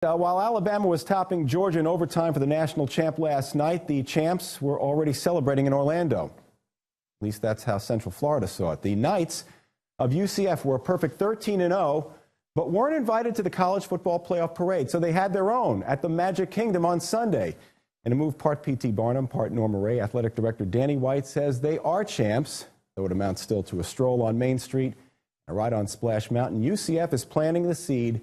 While Alabama was topping Georgia in overtime for the national champ last night, the champs were already celebrating in Orlando. At least that's how Central Florida saw it. The Knights of UCF were a perfect 13-0, but weren't invited to the college football playoff parade, so they had their own at the Magic Kingdom on Sunday. In a move part P.T. Barnum, part Norma Ray, athletic director Danny White says they are champs, though it amounts still to a stroll on Main Street, a ride on Splash Mountain. UCF is planting the seed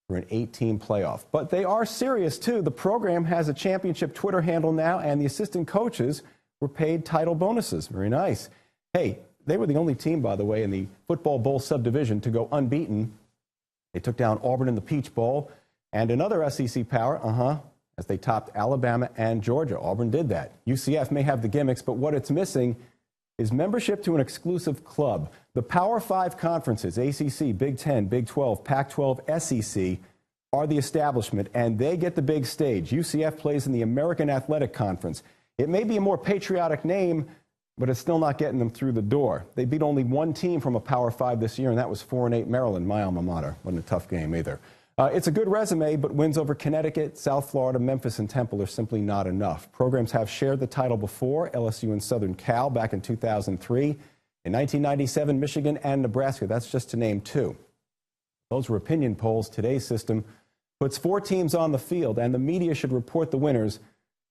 for an 8-team playoff. But they are serious, too. The program has a championship Twitter handle now, and the assistant coaches were paid title bonuses. Very nice. Hey, they were the only team, by the way, in the Football Bowl subdivision to go unbeaten. They took down Auburn in the Peach Bowl, and another SEC power, as they topped Alabama and Georgia. Auburn did that. UCF may have the gimmicks, but what it's missing is membership to an exclusive club. The Power 5 conferences, ACC, Big 10, Big 12, Pac-12, SEC, are the establishment, and they get the big stage. UCF plays in the American Athletic Conference. It may be a more patriotic name, but it's still not getting them through the door. They beat only one team from a Power 5 this year, and that was 4-8 Maryland, my alma mater. Wasn't a tough game either. It's a good resume, but wins over Connecticut, South Florida, Memphis, and Temple are simply not enough. Programs have shared the title before, LSU and Southern Cal back in 2003. In 1997, Michigan and Nebraska. That's just to name two. Those were opinion polls. Today's system puts 4 teams on the field, and the media should report the winners,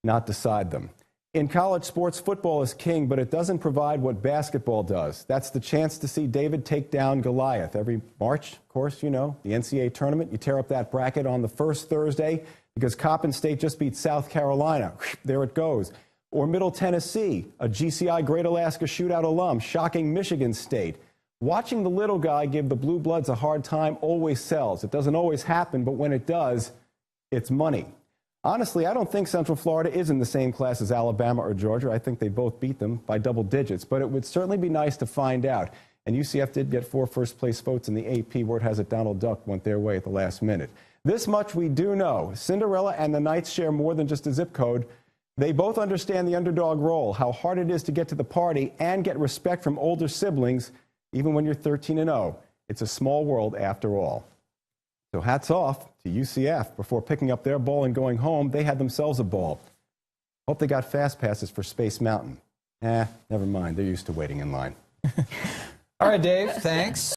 not decide them. In college sports, football is king, but it doesn't provide what basketball does. That's the chance to see David take down Goliath. Every March, of course, you know, the NCAA tournament, you tear up that bracket on the first Thursday because Coppin State just beat South Carolina. There it goes. Or Middle Tennessee, a GCI Great Alaska Shootout alum, shocking Michigan State. Watching the little guy give the Blue Bloods a hard time always sells. It doesn't always happen, but when it does, it's money. Honestly, I don't think Central Florida is in the same class as Alabama or Georgia. I think they both beat them by double digits, but it would certainly be nice to find out. And UCF did get 4 first-place votes in the AP. Word has it Donald Duck went their way at the last minute. This much we do know. Cinderella and the Knights share more than just a zip code. They both understand the underdog role, how hard it is to get to the party and get respect from older siblings, even when you're 13-0. It's a small world after all. So hats off to UCF. Before picking up their ball and going home, they had themselves a ball. Hope they got fast passes for Space Mountain. Never mind. They're used to waiting in line. All right, Dave, thanks.